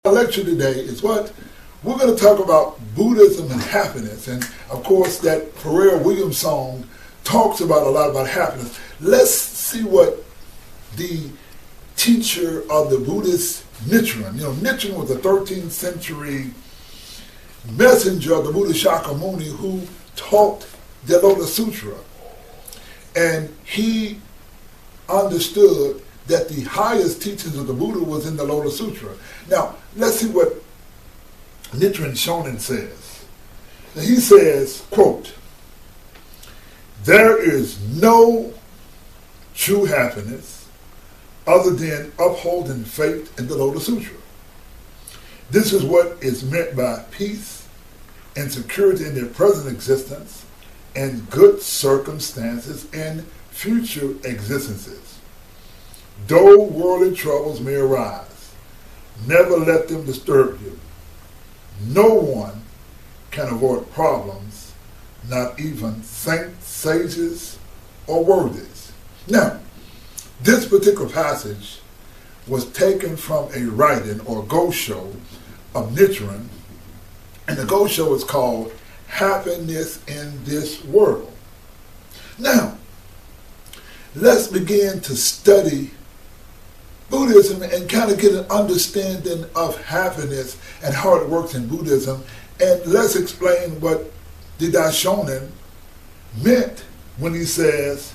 Our lecture today is what we're going to talk about Buddhism and happiness. And of course, that Pharrell Williams song talks about a lot about happiness. Let's see what the teacher of the Buddhist Nichiren, Nichiren was a 13th century messenger of the Buddha Shakyamuni who taught the Lotus Sutra. And he understood that the highest teachings of the Buddha was in the Lotus Sutra. Now, let's see what Nichiren Shonin says. Now, he says, quote, "There is no true happiness other than upholding faith in the Lotus Sutra. This is what is meant by peace and security in their present existence and good circumstances in future existences. Though worldly troubles may arise, never let them disturb you. No one can avoid problems, not even saints, sages, or worthies." Now, this particular passage was taken from a writing or gosho of Nichiren, and the gosho is called Happiness in This World. Now, let's begin to study Buddhism and kind of get an understanding of happiness and how it works in Buddhism. And let's explain what the Daishonin meant when he says,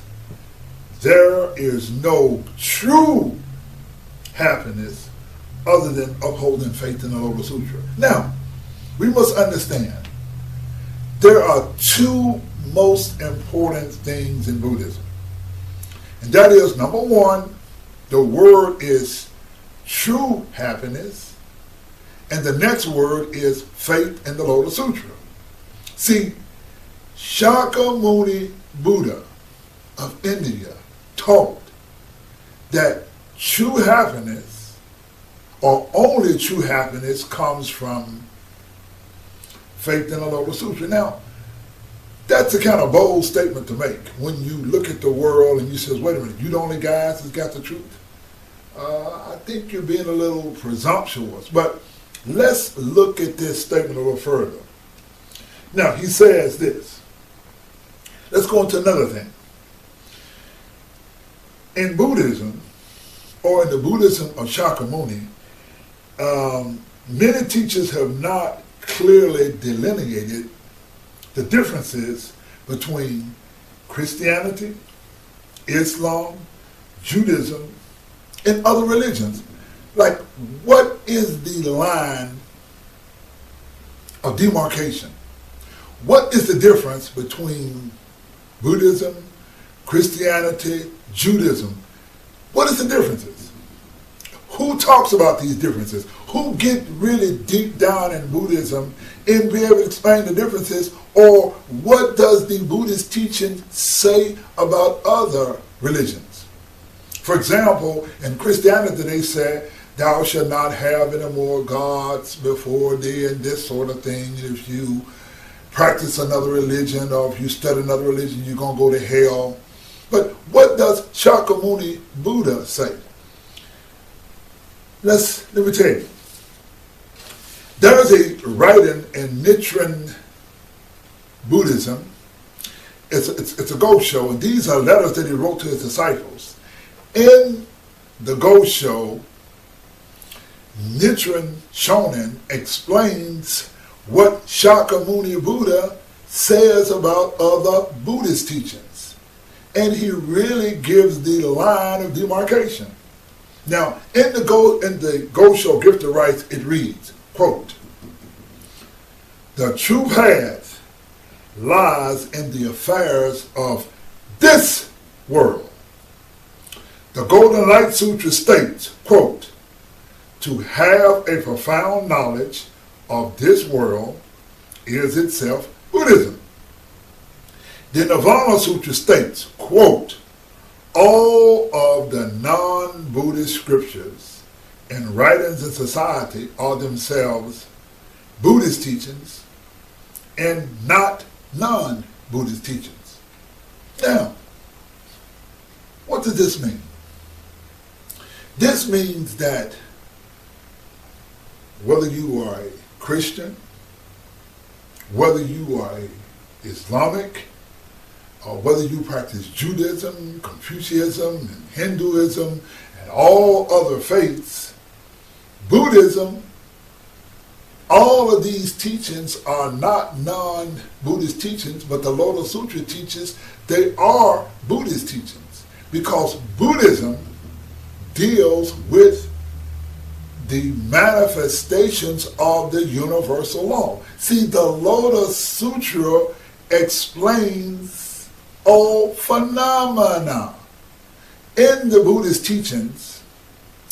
there is no true happiness other than upholding faith in the Lotus Sutra. Now, we must understand there are two most important things in Buddhism. And that is, number one, the word is true happiness, and the next word is faith in the Lotus Sutra. See, Shakyamuni Buddha of India taught that true happiness, or only true happiness, comes from faith in the Lotus Sutra. Now, that's a kind of bold statement to make when you look at the world and you say, wait a minute, you the only guys that's got the truth? I think you're being a little presumptuous. But let's look at this statement a little further. Now, he says this. Let's go into another thing. In Buddhism, or in the Buddhism of Shakyamuni, many teachers have not clearly delineated the differences between Christianity, Islam, Judaism, and other religions. Like, what is the line of demarcation? What is the difference between Buddhism, Christianity, Judaism? What is the differences? Who talks about these differences? Who get really deep down in Buddhism and be able to explain the differences? Or what does the Buddhist teaching say about other religions? For example, in Christianity they say, thou shalt not have any more gods before thee, and this sort of thing. If you practice another religion or if you study another religion, you're going to go to hell. But what does Shakyamuni Buddha say? Let me tell you. There is a writing in Nichiren Buddhism. It's a gosho, and these are letters that he wrote to his disciples. In the gosho, Nichiren Shonin explains what Shakyamuni Buddha says about other Buddhist teachings. And he really gives the line of demarcation. Now, in the gosho Gift of Rights, it reads, quote, "The true path lies in the affairs of this world. The Golden Light Sutra states, quote, to have a profound knowledge of this world is itself Buddhism. The Nirvana Sutra states, quote, all of the non-Buddhist scriptures and writings in society are themselves Buddhist teachings and not non-Buddhist teachings." Now, what does this mean? This means that whether you are a Christian, whether you are a Islamic, or whether you practice Judaism, Confucianism, and Hinduism, and all other faiths, Buddhism, all of these teachings are not non-Buddhist teachings, but the Lotus Sutra teaches they are Buddhist teachings, because Buddhism deals with the manifestations of the universal law. See, the Lotus Sutra explains all phenomena. In the Buddhist teachings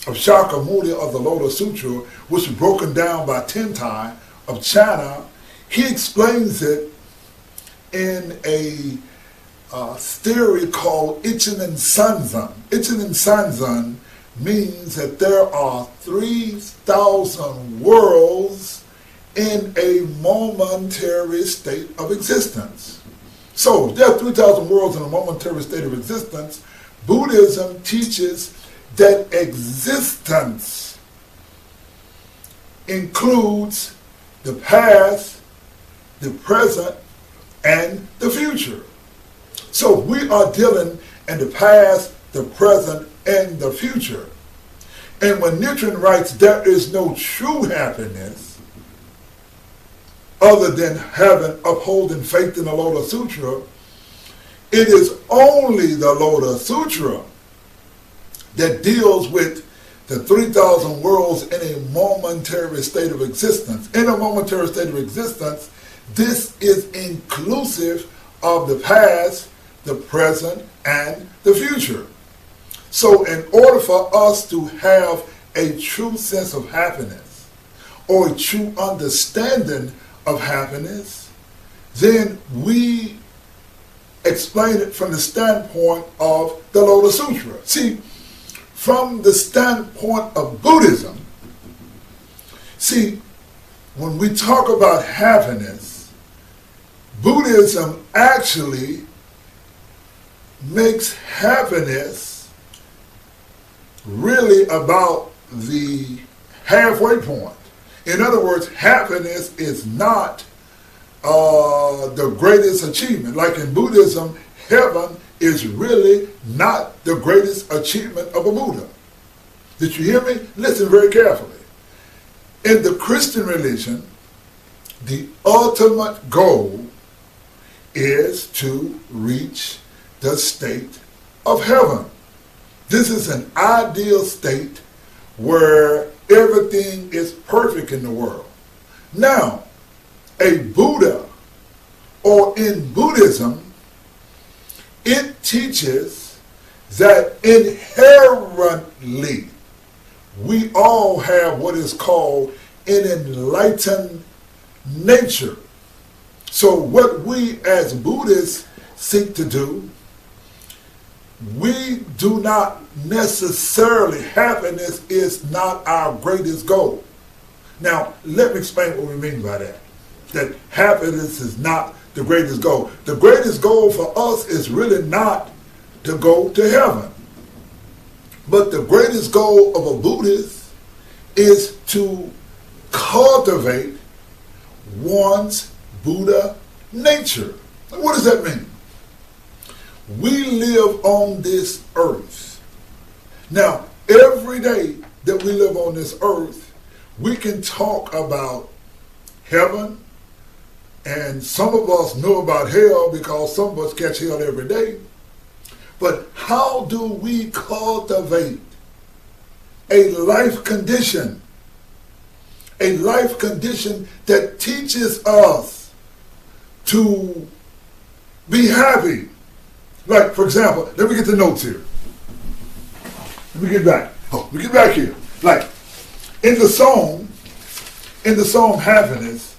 of Shakyamuni of the Lotus Sutra, which is broken down by Tentai of China, he explains it in a theory called Ichinen Sanzan. Ichinen Sanzan means that there are 3,000 worlds in a momentary state of existence. So, if there are 3,000 worlds in a momentary state of existence, Buddhism teaches that existence includes the past, the present, and the future. So we are dealing in the past, the present, and the future. And when Nichiren writes there is no true happiness other than having upholding faith in the Lotus Sutra, it is only the Lotus Sutra that deals with the 3,000 worlds in a momentary state of existence. In a momentary state of existence, this is inclusive of the past, the present, and the future. So in order for us to have a true sense of happiness or a true understanding of happiness, then we explain it from the standpoint of the Lotus Sutra. See, from the standpoint of Buddhism, see, when we talk about happiness, Buddhism actually makes happiness really about the halfway point. In other words, happiness is not the greatest achievement. Like in Buddhism, heaven is really not the greatest achievement of a Buddha. Did you hear me? Listen very carefully. In the Christian religion, the ultimate goal is to reach the state of heaven. This is an ideal state where everything is perfect in the world. Now, a Buddha, or in Buddhism, it teaches that inherently we all have what is called an enlightened nature. So what we as Buddhists seek to do, we do not necessarily, happiness is not our greatest goal. Now, let me explain what we mean by that. That happiness is not the greatest goal. The greatest goal for us is really not to go to heaven. But the greatest goal of a Buddhist is to cultivate one's Buddha nature. What does that mean? We live on this earth. Now, every day that we live on this earth, we can talk about heaven, and some of us know about hell because some of us catch hell every day. But how do we cultivate a life condition? A life condition that teaches us to be happy. Like, for example, let me get the notes here. Let me get back. We get back here. Like, in the song Happiness,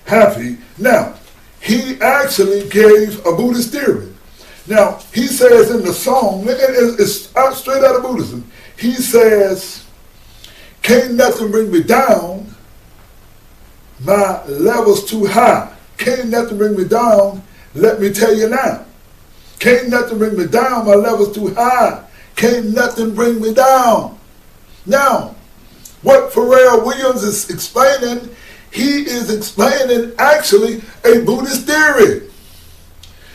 Happy, now, he actually gave a Buddhist theory. Now, he says in the song, it's straight out of Buddhism, he says, can't nothing bring me down, my level's too high. Can't nothing bring me down, let me tell you now. Can't nothing bring me down, my level's too high. Can't nothing bring me down. Now, What Pharrell Williams is explaining, he is explaining actually a Buddhist theory.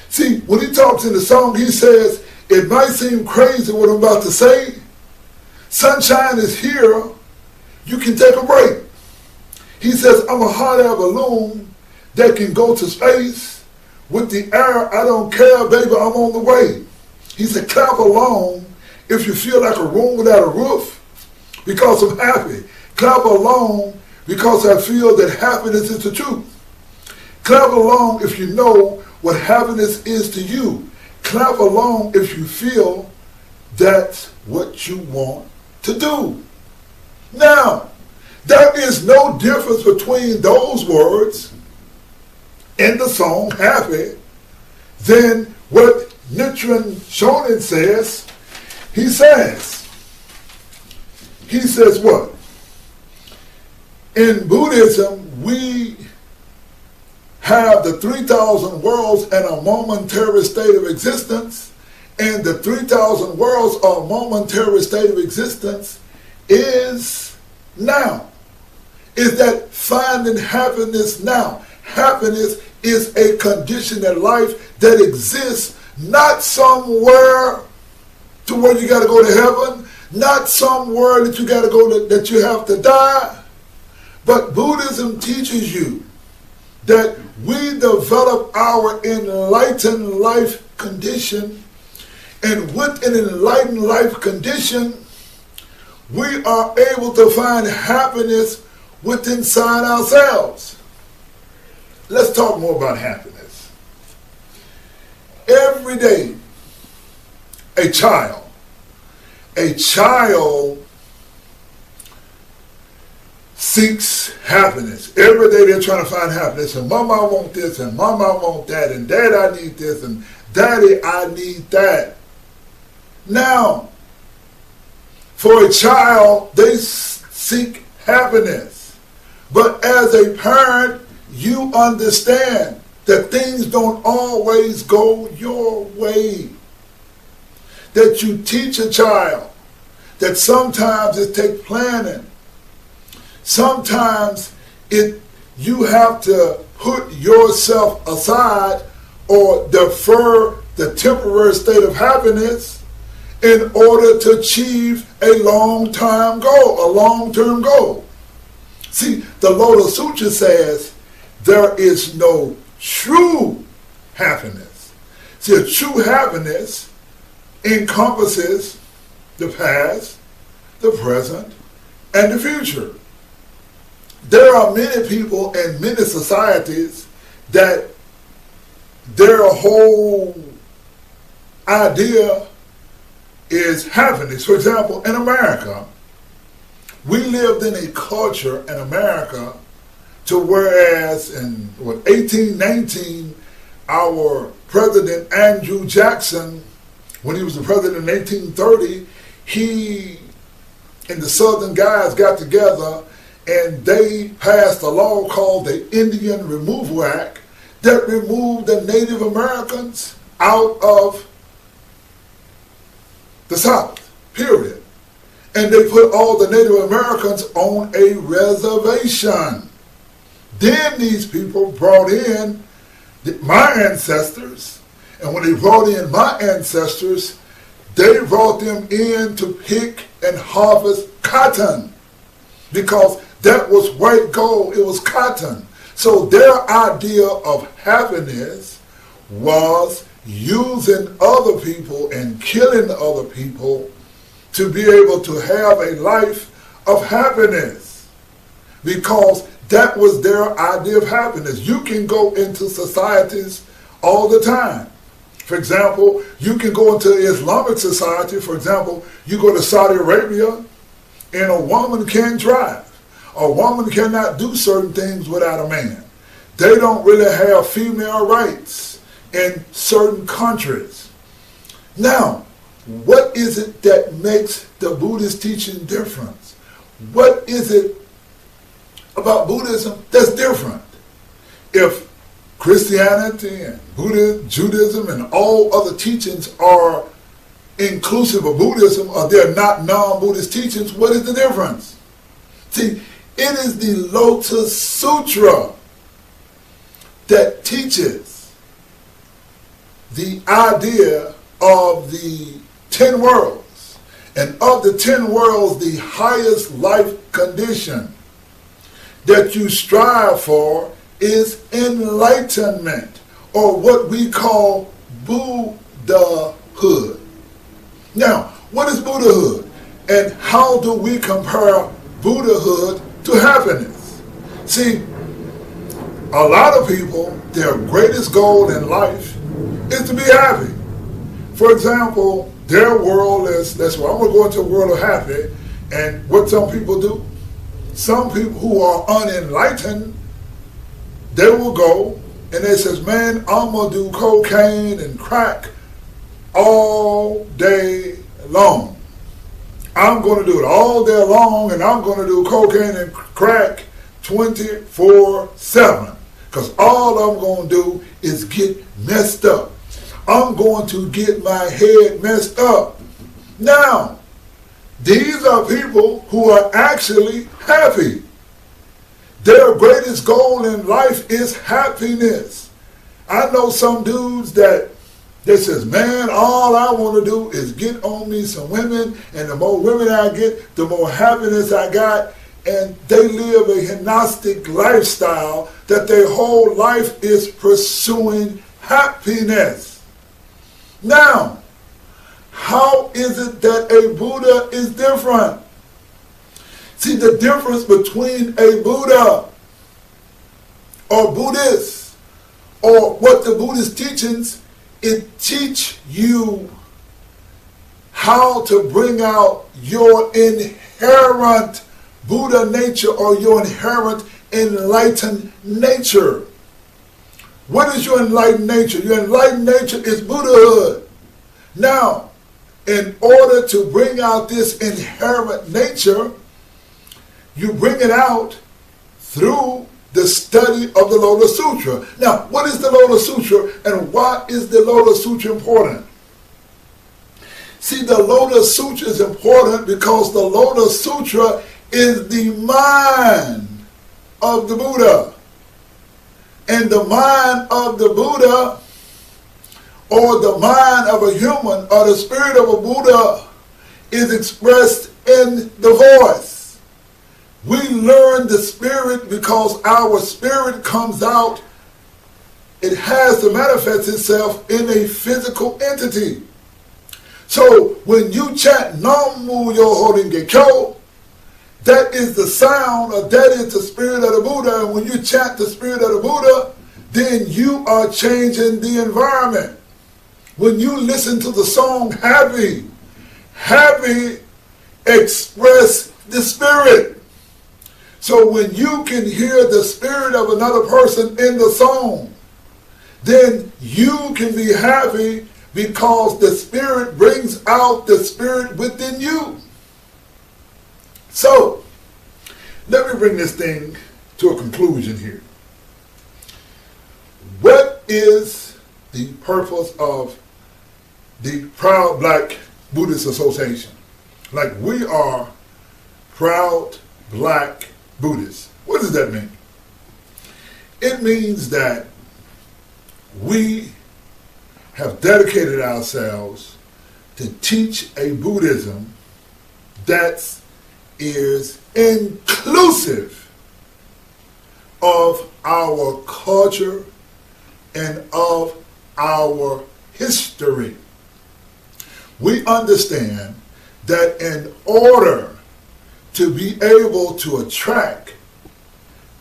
See, when he talks in the song, he says, it might seem crazy what I'm about to say. Sunshine is here. You can take a break. He says, I'm a hot air balloon that can go to space. With the air, I don't care, baby, I'm on the way. He said, clap along if you feel like a room without a roof because I'm happy. Clap along because I feel that happiness is the truth. Clap along if you know what happiness is to you. Clap along if you feel that's what you want to do. Now, there is no difference between those words in the song Happy than what Nichiren Shonin says. He says what? In Buddhism, we have the 3,000 worlds and a momentary state of existence, and the 3,000 worlds or momentary state of existence is now. Is that finding happiness now. Happiness is a condition in life that exists not somewhere to where you got to go to heaven, not somewhere that you got to go to, that you have to die. But Buddhism teaches you that we develop our enlightened life condition, and with an enlightened life condition, we are able to find happiness within inside ourselves. Let's talk more about happiness. Every day, a child seeks happiness. Every day they're trying to find happiness. And Mama, I want this, and Mama, I want that, and Dad, I need this, and Daddy, I need that. Now, for a child, they seek happiness. But as a parent, you understand that things don't always go your way. That you teach a child that sometimes it takes planning. Sometimes you have to put yourself aside or defer the temporary state of happiness in order to achieve a long-term goal. See, the Lotus Sutra says there is no true happiness. See, a true happiness encompasses the past, the present, and the future. There are many people in many societies that their whole idea is happiness. For example, in America, we lived in a culture in America to whereas in 1819, our President Andrew Jackson, when he was the president in 1830, he and the Southern guys got together and they passed a law called the Indian Removal Act that removed the Native Americans out of the South, period. And they put all the Native Americans on a reservation. Then these people brought in my ancestors, and when they brought in my ancestors, they brought them in to pick and harvest cotton, because that was white gold, it was cotton. So their idea of happiness was using other people and killing other people to be able to have a life of happiness, because that was their idea of happiness. You can go into societies all the time. For example, you can go into Islamic society. For example, you go to Saudi Arabia and a woman can't drive. A woman cannot do certain things without a man. They don't really have female rights in certain countries. Now, what is it that makes the Buddhist teaching different? What is it about Buddhism that's different? If Christianity and Buddhism, Judaism, and all other teachings are inclusive of Buddhism, or they're not non-Buddhist teachings, what is the difference? See, it is the Lotus Sutra that teaches the idea of the 10 worlds. And of the 10 worlds, the highest life condition that you strive for is enlightenment, or what we call Buddhahood. Now, what is Buddhahood? And how do we compare Buddhahood to happiness? See, a lot of people, their greatest goal in life is to be happy. For example, their world is, that's why I'm going to go into a world of happy, and what some people do, some people who are unenlightened, they will go and they says, man, I'm going to do cocaine and crack all day long. I'm going to do it all day long, and I'm going to do cocaine and crack 24/7. Because all I'm going to do is get messed up. I'm going to get my head messed up. Now, these are people who are actually happy. Their greatest goal in life is happiness. I know some dudes that says, man, all I want to do is get on me some women, and the more women I get, the more happiness I got. And they live a hedonistic lifestyle that their whole life is pursuing happiness. Now, how is it that a Buddha is different? See, the difference between a Buddha or Buddhist or what the Buddhist teachings, it teach you how to bring out your inherent Buddha nature or your inherent enlightened nature. What is your enlightened nature? Your enlightened nature is Buddhahood. Now, in order to bring out this inherent nature, you bring it out through the study of the Lotus Sutra. Now, what is the Lotus Sutra, and why is the Lotus Sutra important? See, the Lotus Sutra is important because the Lotus Sutra is the mind of the Buddha. And the mind of the Buddha, or the mind of a human, or the spirit of a Buddha, is expressed in the voice. We learn the spirit because our spirit comes out. It has to manifest itself in a physical entity. So when you chant Nam Mu Yo Horinge Kyo, that is the sound, or that is the spirit of the Buddha. And when you chant the spirit of the Buddha, then you are changing the environment. When you listen to the song Happy, happy express the spirit. So when you can hear the spirit of another person in the song, then you can be happy because the spirit brings out the spirit within you. So, let me bring this thing to a conclusion here. What is the purpose of the Proud Black Buddhist Association? Like, we are Proud Black Buddhists. What does that mean? It means that we have dedicated ourselves to teach a Buddhism that is inclusive of our culture and of our history. We understand that in order to be able to attract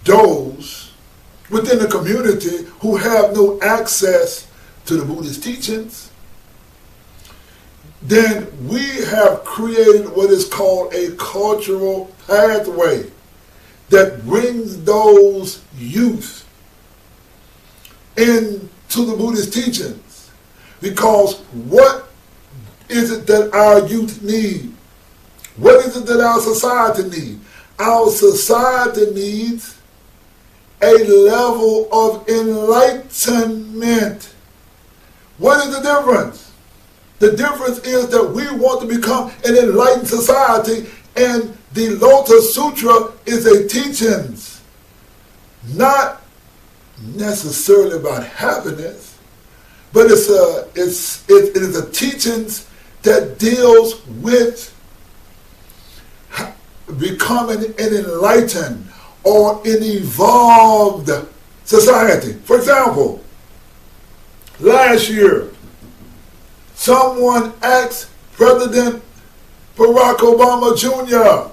those within the community who have no access to the Buddhist teachings, then we have created what is called a cultural pathway that brings those youth into the Buddhist teachings. Because what is it that our youth need? What is it that our society needs? Our society needs a level of enlightenment. What is the difference? The difference is that we want to become an enlightened society, and The Lotus Sutra is a teachings, not necessarily about happiness, but it is a teachings that deals with becoming an enlightened or an evolved society. For example, last year, someone asked President Barack Obama Jr.,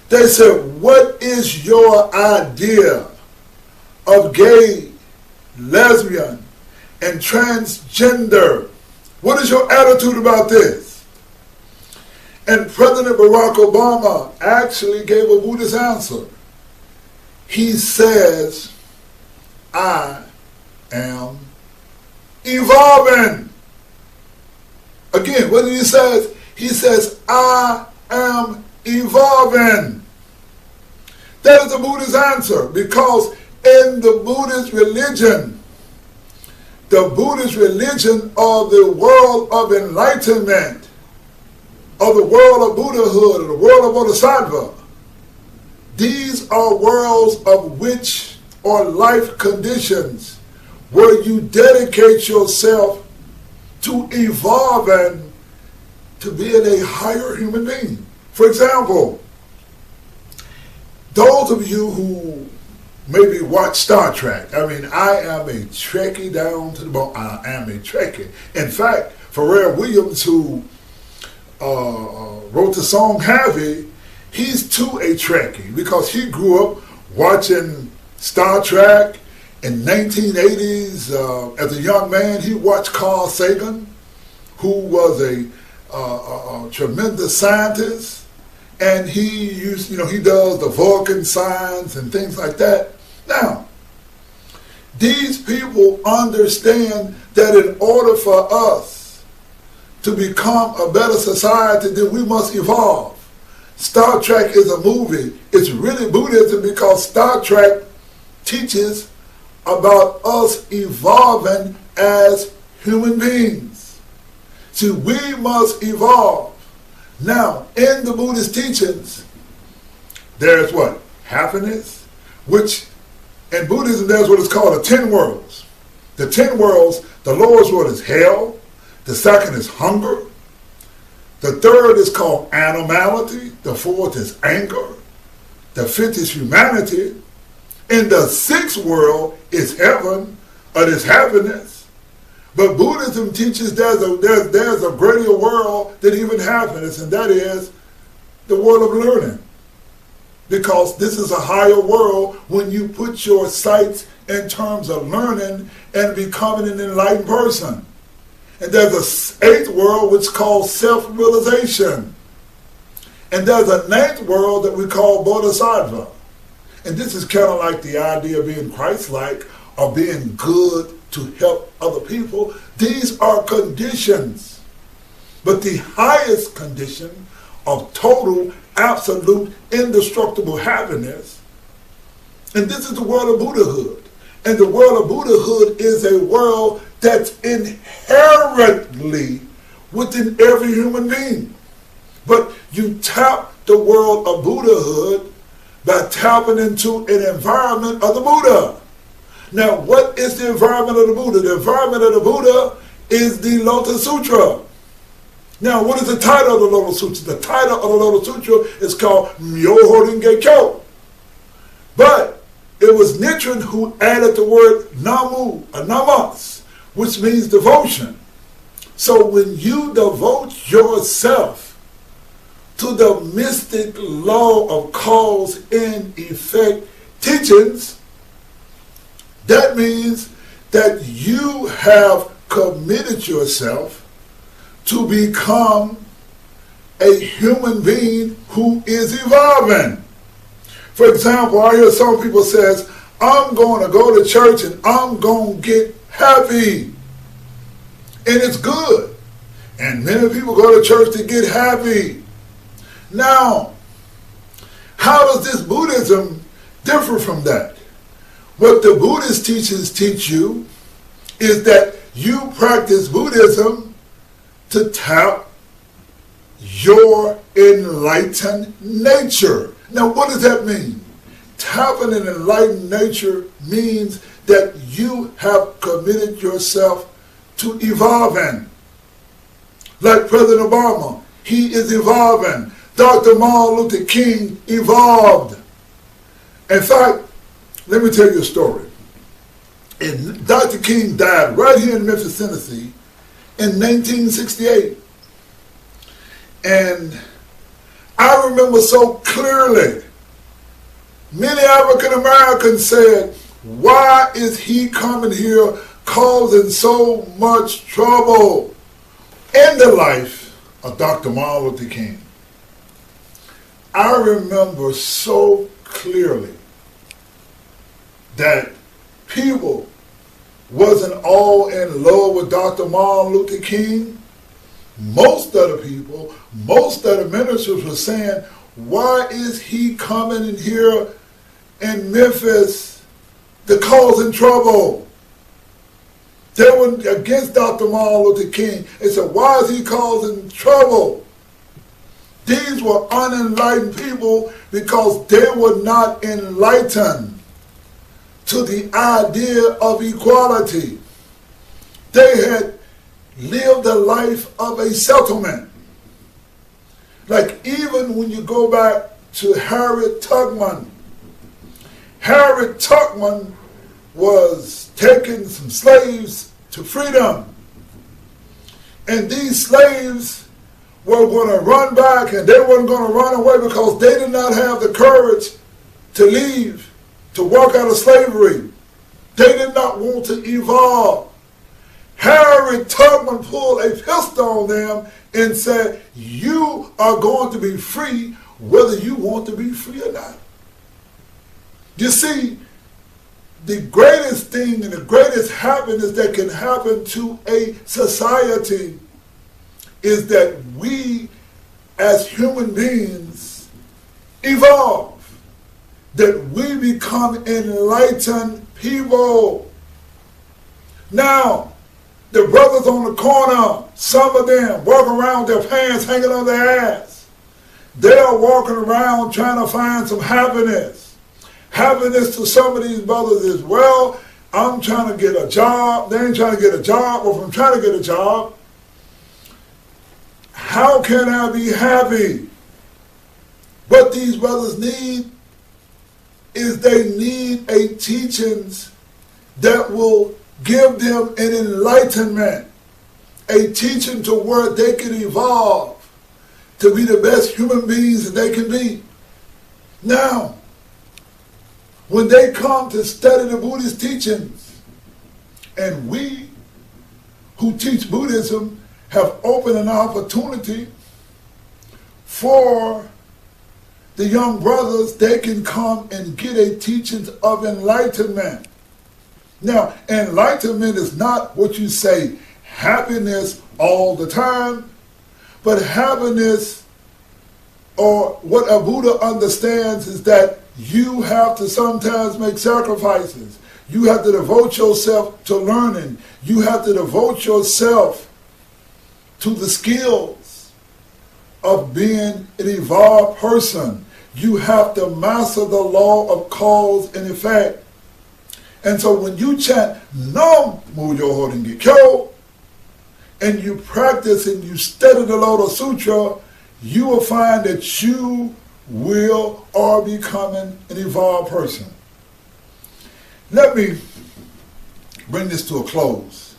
they said, what is your idea of gay, lesbian, and transgender? What is your attitude about this? And President Barack Obama actually gave a Buddhist answer. He says, I am evolving. Again, what did he say? He says, I am evolving. That is the Buddhist answer, because in the Buddhist religion of the world of enlightenment, of the world of Buddhahood, of the world of Bodhisattva, these are worlds of which are life conditions where you dedicate yourself to evolving to being a higher human being. For example, those of you who maybe watch Star Trek, I mean, I am a Trekkie down to the bone. I am a Trekkie. In fact, Pharrell Williams, who wrote the song Heavy, he's too a Trekkie because he grew up watching Star Trek. In 1980s, as a young man, he watched Carl Sagan, who was a tremendous scientist. And he does the Vulcan signs and things like that. Now, these people understand that in order for us to become a better society, then we must evolve. Star Trek is a movie. It's really Buddhism because Star Trek teaches about us evolving as human beings. See, we must evolve. Now, in the Buddhist teachings, there's what? Happiness, which in Buddhism there's what is called the 10 worlds. The 10 worlds, the lowest one is hell, the second is hunger, the third is called animality, the fourth is anger, the fifth is humanity, and the sixth world is heaven, or is happiness. But Buddhism teaches there's a greater world than even happiness, and that is the world of learning. Because this is a higher world when you put your sights in terms of learning and becoming an enlightened person. And there's a eighth world which is called self-realization. And there's a ninth world that we call Bodhisattva. And this is kind of like the idea of being Christ-like or being good to help other people. These are conditions. But the highest condition of total, absolute, indestructible happiness, and this is the world of Buddhahood. And the world of Buddhahood is a world that's inherently within every human being. But you tap the world of Buddhahood by tapping into an environment of the Buddha. Now, what is the environment of the Buddha? The environment of the Buddha is the Lotus Sutra. Now, what is the title of the Lotus Sutra? The title of the Lotus Sutra is called Myoho Renge Kyo. But it was Nichiren who added the word Namu, Namas, which means devotion. So when you devote yourself to the mystic law of cause and effect teachings, that means that you have committed yourself to become a human being who is evolving. For example, I hear some people says, I'm going to go to church and I'm going to get happy. And it's good. And many people go to church to get happy. Now, how does this Buddhism differ from that? What the Buddhist teachings teach you is that you practice Buddhism to tap your enlightened nature. Now, what does that mean? Having an enlightened nature means that you have committed yourself to evolving. Like President Obama, he is evolving. Dr. Martin Luther King evolved. In fact, let me tell you a story. And Dr. King died right here in Memphis, Tennessee in 1968. And I remember so clearly, many African Americans said, why is he coming here causing so much trouble in the life of Dr. Martin Luther King? I remember so clearly that people wasn't all in love with Dr. Martin Luther King. Most of the people, most of the ministers were saying, why is he coming in here in Memphis to causing trouble? They were against Dr. Martin Luther King. They said, why is he causing trouble? These were unenlightened people because they were not enlightened to the idea of equality. They had lived a life of a settlement. Like even when you go back to Harriet Tubman, Harriet Tubman was taking some slaves to freedom. And these slaves were going to run back, and they weren't going to run away because they did not have the courage to leave, to walk out of slavery. They did not want to evolve. Harriet Tubman pulled a pistol on them and said, you are going to be free whether you want to be free or not. You see, the greatest thing and the greatest happiness that can happen to a society is that we as human beings evolve, that we become enlightened people. Now, the brothers on the corner, some of them walk around with their pants hanging on their ass. They are walking around trying to find some happiness. Happiness to some of these brothers is, well, I'm trying to get a job. They ain't trying to get a job. Or if I'm trying to get a job, how can I be happy? What these brothers need is they need a teachings that will give them an enlightenment, a teaching to where they can evolve to be the best human beings that they can be. Now, when they come to study the Buddhist teachings, and we who teach Buddhism have opened an opportunity for the young brothers, they can come and get a teaching of enlightenment. Now, enlightenment is not what you say, happiness all the time, but happiness, or what a Buddha understands, is that you have to sometimes make sacrifices. You have to devote yourself to learning. You have to devote yourself to the skills of being an evolved person. You have to master the law of cause and effect. And so when you chant Nam Myo Renge Kyo, and you practice and you study the Lotus Sutra, you will find that you will are becoming an evolved person. Let me bring this to a close.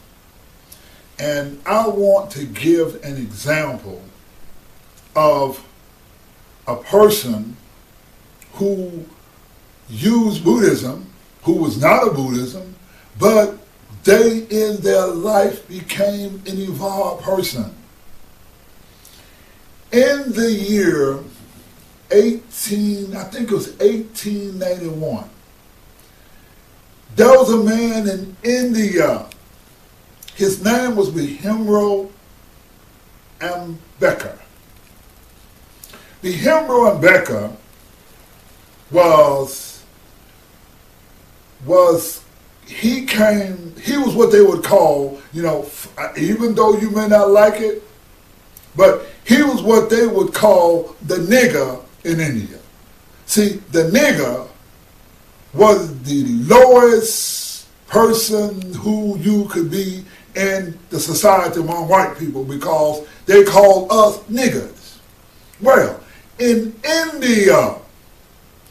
And I want to give an example of a person who used Buddhism, who was not a Buddhism, but they in their life became an evolved person. In the year 1891, there was a man in India. His name was Bhimrao Ambedkar. Bhimrao Ambedkar he was what they would call, even though you may not like it, But he was what they would call the nigger in India. See, the nigger was the lowest person who you could be in the society among white people because they called us niggers. Well, in India,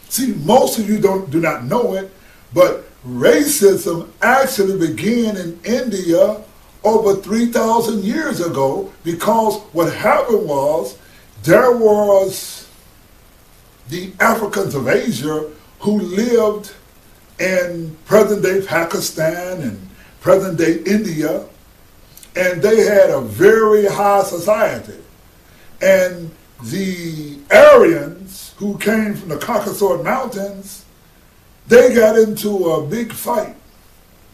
see, most of you do not know it, but racism actually began in India over 3,000 years ago, because what happened was there was the Africans of Asia who lived in present-day Pakistan and present-day India, and they had a very high society. And the Aryans who came from the Caucasus Mountains, they got into a big fight.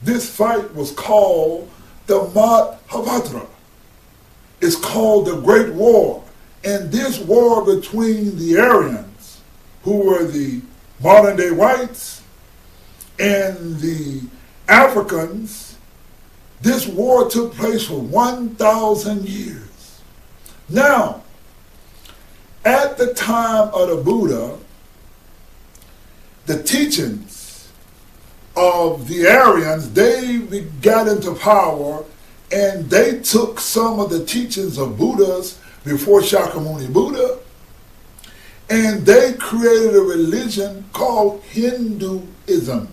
This fight was called the Mahabharata. It's called the Great War. And this war between the Aryans, who were the modern-day whites, and the Africans, this war took place for 1,000 years. Now, at the time of the Buddha, the teachings of the Aryans, they got into power, and they took some of the teachings of Buddhas before Shakyamuni Buddha, and they created a religion called Hinduism.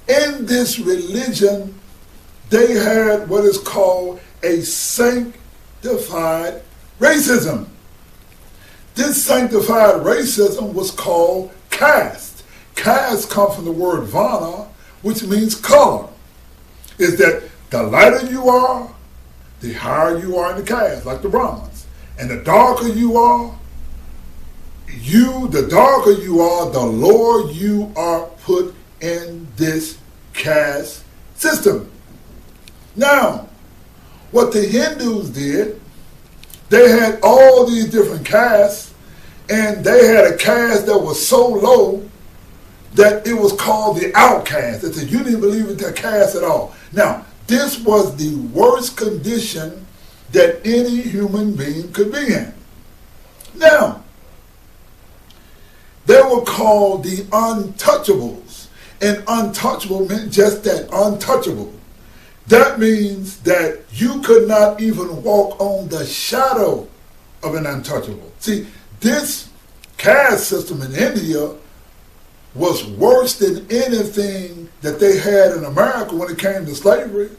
In this religion, they had what is called a sanctified racism. This sanctified racism was called caste. Caste comes from the word vana, which means color. Is that the lighter you are, the higher you are in the caste, like the Brahmins. And the darker you are, the darker you are, the lower you are put in this caste system. Now, what the Hindus did, they had all these different castes, and they had a caste that was so low that it was called the outcast. They said, you didn't believe in that caste at all. Now, this was the worst condition that any human being could be in. Now, they were called the untouchables, and untouchable meant just that, untouchable. That means that you could not even walk on the shadow of an untouchable. See, this caste system in India was worse than anything that they had in America when it came to slavery,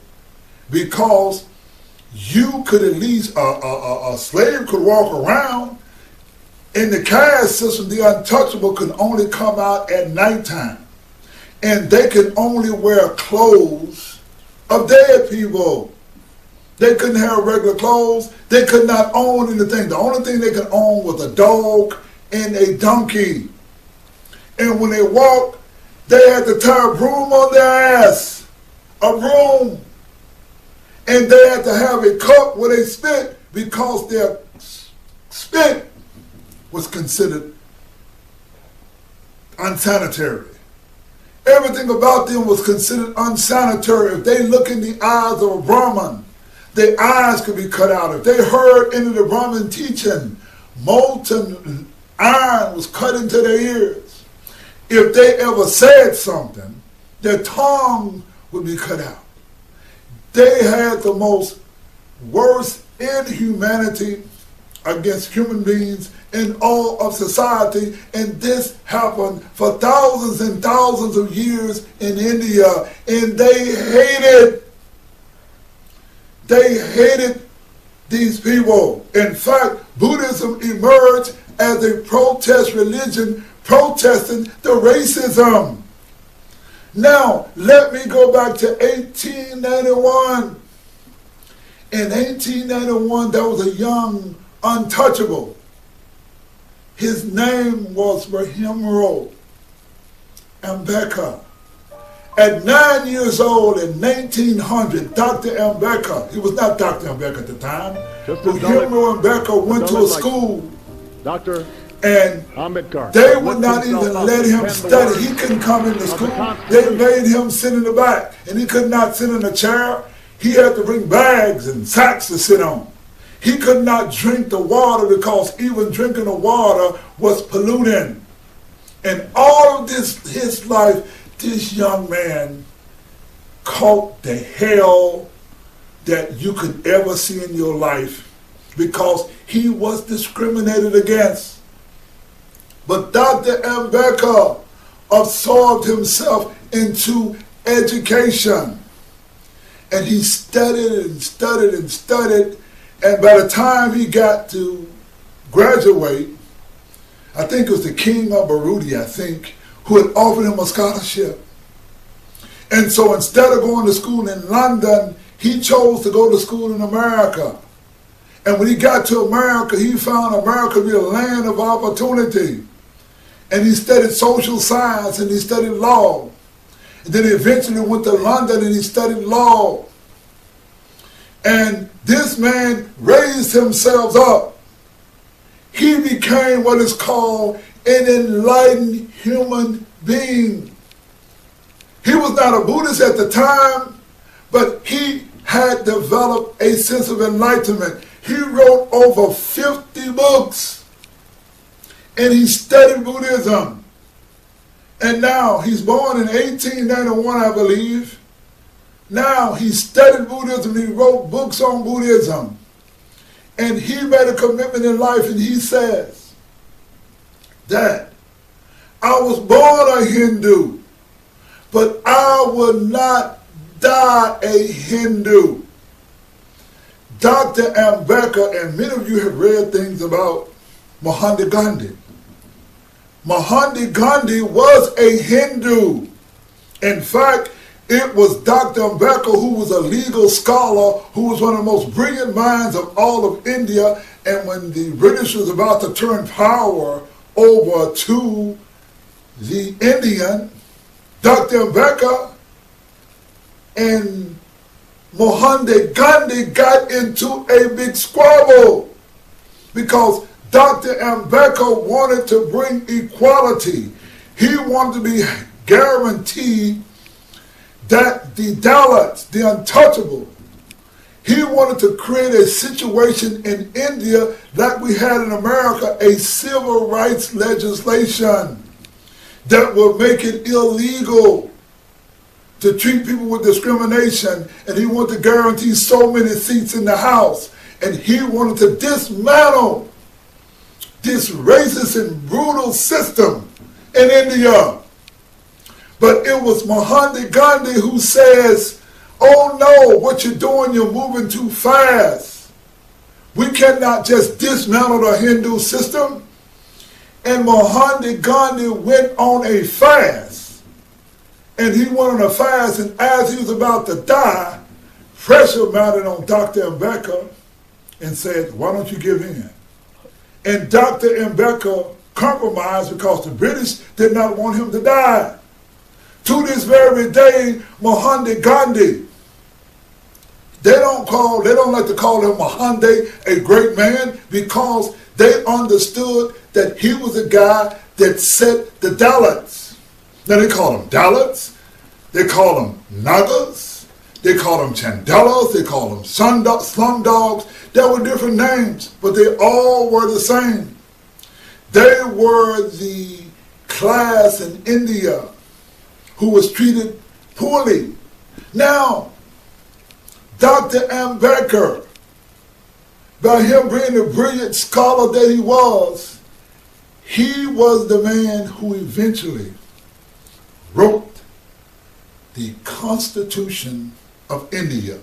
because you could at least, a slave could walk around. In the caste system, the untouchable could only come out at nighttime, and they could only wear clothes of dead people. They couldn't have regular clothes. They could not own anything. The only thing they could own was a dog and a donkey. And when they walked, they had to tie a broom on their ass. A broom. And they had to have a cup where they spit, because their spit was considered unsanitary. Everything about them was considered unsanitary. If they look in the eyes of a Brahmin, their eyes could be cut out. If they heard any of the Brahmin teaching, molten iron was cut into their ears. If they ever said something, their tongue would be cut out. They had the most worst inhumanity against human beings in all of society, and this happened for thousands and thousands of years in India, and they hated these people. In fact, Buddhism emerged as a protest religion, protesting the racism. Now, let me go back to 1891. In 1891, there was a young untouchable. His name was Rahimro Ambedkar. At 9 years old in 1900, Dr. Ambedkar, he was not Dr. Ambedkar at the time, Rahimro Ambedkar went to a school, Dr. and Ambedkar, they would not even let him study. He couldn't come into school. They made him sit in the back, and he could not sit in a chair. He had to bring bags and sacks to sit on. He could not drink the water because even drinking the water was polluting. And all of this, his life, this young man caught the hell that you could ever see in your life because he was discriminated against. But Dr. Mbeka absorbed himself into education. And he studied and studied and studied. And by the time he got to graduate, I think it was the king of Burundi, I think, who had offered him a scholarship. And so instead of going to school in London, he chose to go to school in America. And when he got to America, he found America to be a land of opportunity. And he studied social science and he studied law. And then he eventually went to London and he studied law. And this man raised himself up. He became what is called an enlightened human being. He was not a Buddhist at the time, but he had developed a sense of enlightenment. He wrote over 50 books. And he studied Buddhism. And now, he's born in 1891, I believe. Now, he studied Buddhism. He wrote books on Buddhism. And he made a commitment in life, and he says that I was born a Hindu, but I will not die a Hindu. Dr. Mbeka, and many of you have read things about Mahatma Gandhi. Mahatma Gandhi was a Hindu. In fact, it was Dr. Mbeka, who was a legal scholar, who was one of the most brilliant minds of all of India. And when the British was about to turn power over to the Indian, Dr. Mbeka and Mahatma Gandhi got into a big squabble because Dr. Mbeka wanted to bring equality. He wanted to be guaranteed that the Dalits, the untouchable, he wanted to create a situation in India like we had in America, a civil rights legislation that would make it illegal to treat people with discrimination, and he wanted to guarantee so many seats in the House, and he wanted to dismantle this racist and brutal system in India. But it was Mahatma Gandhi who says, oh no, what you're doing, you're moving too fast. We cannot just dismantle the Hindu system. And Mahatma Gandhi went on a fast. And he went on a fast, and as he was about to die, pressure mounted on Dr. Mbeka and said, why don't you give in? And Dr. Mbeka compromised because the British did not want him to die. To this very day, Mahatma Gandhi, they don't like to call him Mahatma a great man because they understood that he was a guy that set the Dalits. Now they call them Dalits, they call them Nagas, they call them Chandelas, they call them slum dogs. There were different names, but they all were the same. They were the class in India who was treated poorly. Now, Dr. Mbeka, by him being the brilliant scholar that he was the man who eventually wrote the Constitution of India.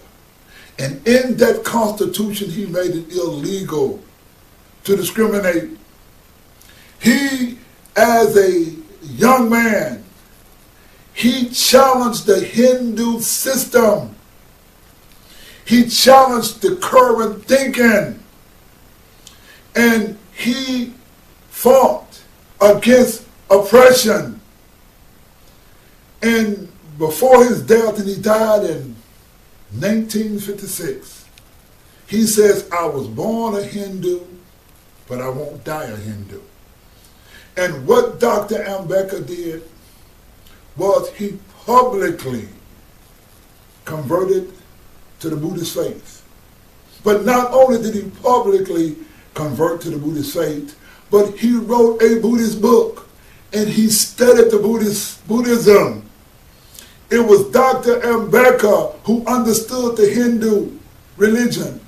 And in that Constitution, he made it illegal to discriminate. He, as a young man, he challenged the Hindu system. He challenged the current thinking. And he fought against oppression. And before his death, and he died in 1956, he says, I was born a Hindu, but I won't die a Hindu. And what Dr. Mbeka did was he publicly converted to the Buddhist faith. But not only did he publicly convert to the Buddhist faith, but he wrote a Buddhist book, and he studied the Buddhism. It was Dr. Ambedkar who understood the Hindu religion.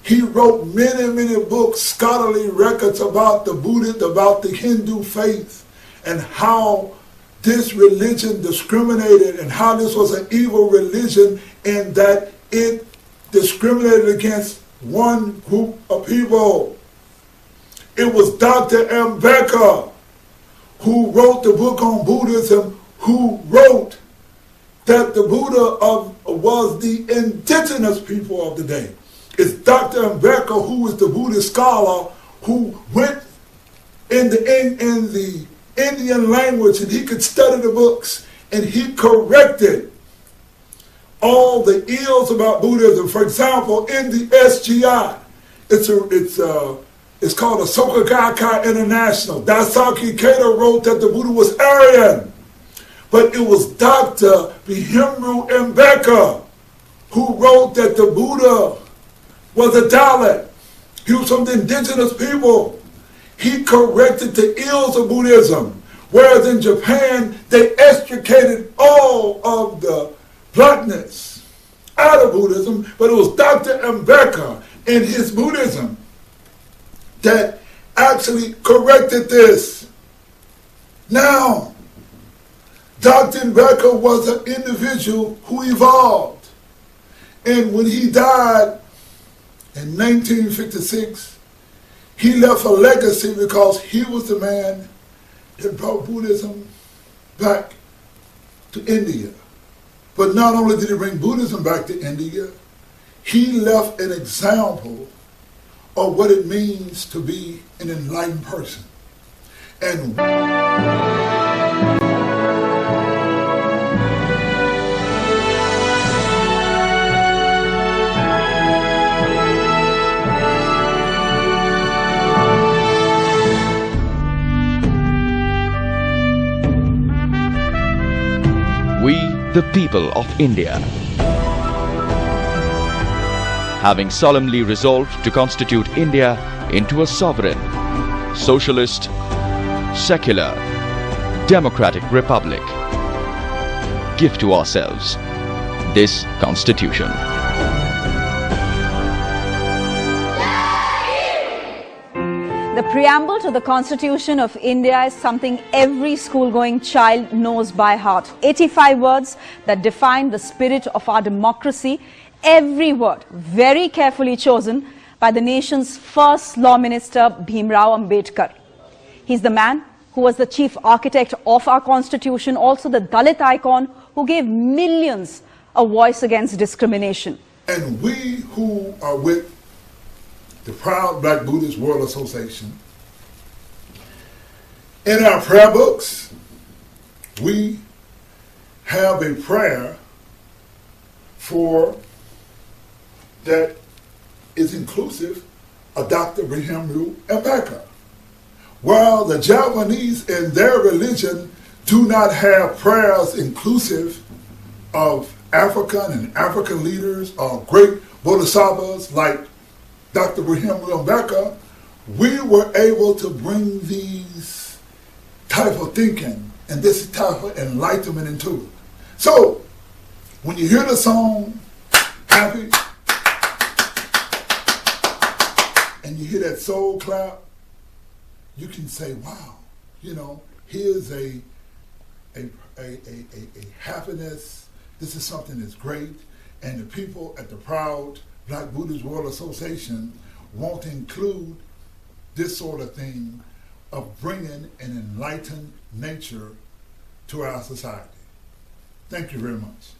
He wrote many, many books, scholarly records about the Buddhist, about the Hindu faith, and how this religion discriminated, and how this was an evil religion, and that it discriminated against one group of people. It was Dr. Ambedkar who wrote the book on Buddhism, who wrote that the Buddha was the indigenous people of the day. It's Dr. Ambedkar, who is the Buddhist scholar, who went in the Indian language, and he could study the books, and he corrected all the ills about Buddhism. For example, in the SGI, it's called the Soka Gakkai International. Daisaki Kato wrote that the Buddha was Aryan. But it was Dr. Bhimrao Ambedkar who wrote that the Buddha was a Dalit. He was from the indigenous people. He corrected the ills of Buddhism. Whereas in Japan, they extricated all of the blackness out of Buddhism. But it was Dr. Ambedkar in his Buddhism that actually corrected this. Now, Dr. Ambedkar was an individual who evolved. And when he died in 1956, he left a legacy because he was the man that brought Buddhism back to India. But not only did he bring Buddhism back to India, he left an example of what it means to be an enlightened person. And we, the people of India, having solemnly resolved to constitute India into a sovereign, socialist, secular, democratic republic, give to ourselves this Constitution. The preamble to the Constitution of India is something every school-going child knows by heart. 85 words that define the spirit of our democracy, every word very carefully chosen by the nation's first law minister, Bhimrao Ambedkar. He's the man who was the chief architect of our Constitution, also the Dalit icon who gave millions a voice against discrimination. And we who are with the proud Black Buddhist World Association, in our prayer books, we have a prayer for that is inclusive of Dr. Bhimrao Ambedkar. While the Javanese in their religion do not have prayers inclusive of African leaders or great bodhisattvas like Dr. Bhimrao Ambedkar, we were able to bring these type of thinking and this type of enlightenment into it. So, when you hear the song, Happy, and you hear that soul clap, you can say, wow, you know, here's a happiness. This is something that's great. And the people at the proud Black Buddhist World Association want to include this sort of thing of bringing an enlightened nature to our society. Thank you very much.